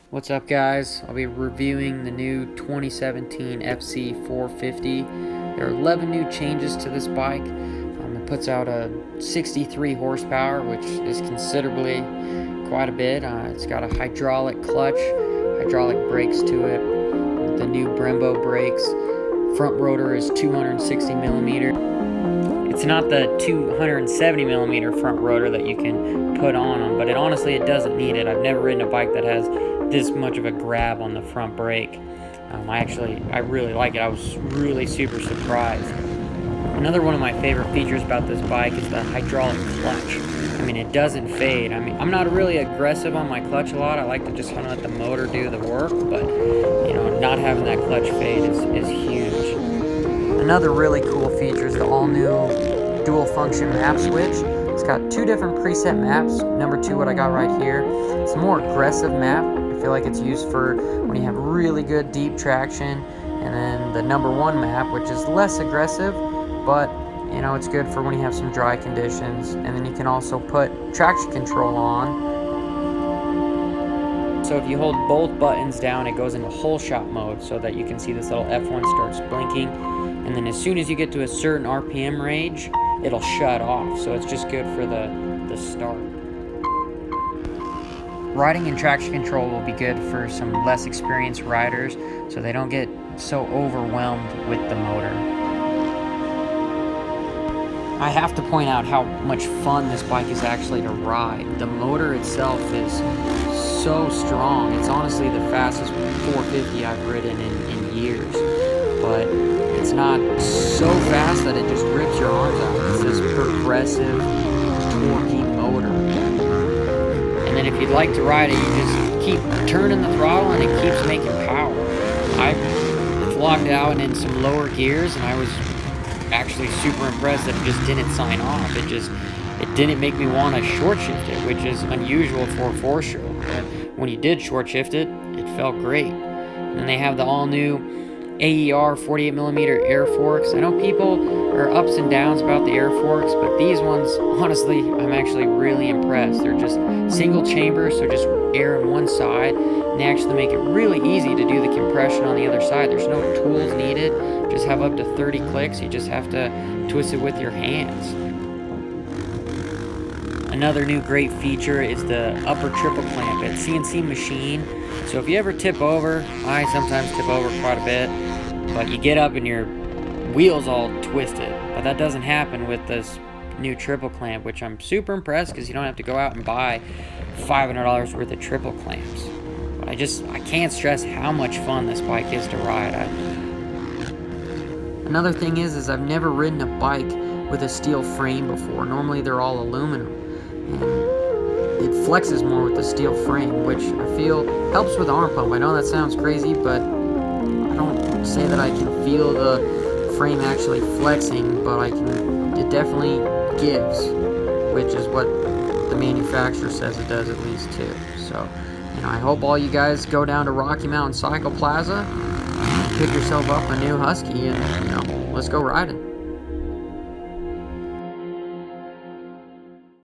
What's up, guys? I'll be reviewing the new 2017 FC450. There are 11 new changes to this bike. It puts out a 63 horsepower, which is considerably quite a bit. It's got a hydraulic clutch, hydraulic brakes to it, the new Brembo brakes. Front rotor is 260 millimeter. It's not the 270 millimeter front rotor that you can put on them, but honestly it doesn't need it. I've never ridden a bike that has this much of a grab on the front brake. I really like it. I was really super surprised. Another one of my favorite features about this bike is the hydraulic clutch. I mean, it doesn't fade. I mean, I'm not really aggressive on my clutch a lot. I like to just kind of let the motor do the work, but you know, not having that clutch fade is huge. Another really cool feature is the all-new dual function map switch. It's got two different preset maps. Number 2, what I got right here, it's a more aggressive map. I feel like it's used for when you have really good deep traction. And then the number 1 map, which is less aggressive, but you know, it's good for when you have some dry conditions. And then you can also put traction control on. So if you hold both buttons down, it goes into whole shot mode so that you can see this little F1 starts blinking. And then as soon as you get to a certain RPM range, it'll shut off. So it's just good for the start. Riding and traction control will be good for some less experienced riders so they don't get so overwhelmed with the motor. I have to point out how much fun this bike is actually to ride. The motor itself is so strong. It's honestly the fastest 450 I've ridden in years. But it's not so fast that it just rips your arms out. It's this progressive, torquey motor. And then if you'd like to ride it, you just keep turning the throttle and it keeps making power. I flogged out in some lower gears and I was actually super impressed that it just didn't sign off. It didn't make me want to short shift it, which is unusual for a 4-stroke. But when you did short shift it, it felt great. And they have the all-new AER 48mm air forks. I know people are ups and downs about the air forks, but these ones, honestly, I'm actually really impressed. They're just single chamber, so just air on one side, and they actually make it really easy to do the compression on the other side. There's no tools needed. Just have up to 30 clicks. You just have to twist it with your hands. Another new great feature is the upper triple clamp. It's CNC machine. So if you ever tip over, I sometimes tip over quite a bit, but you get up and your wheels all twisted. But that doesn't happen with this new triple clamp, which I'm super impressed because you don't have to go out and buy $500 worth of triple clamps. But I can't stress how much fun this bike is to ride. Another thing is I've never ridden a bike with a steel frame before. Normally they're all aluminum. And it flexes more with the steel frame, which I feel helps with arm pump. I know that sounds crazy, but I don't say that I can feel the frame actually flexing, but it definitely gives, which is what the manufacturer says it does at least too. So, you know, I hope all you guys go down to Rocky Mountain Cycle Plaza and pick yourself up a new Husky and, you know, let's go riding.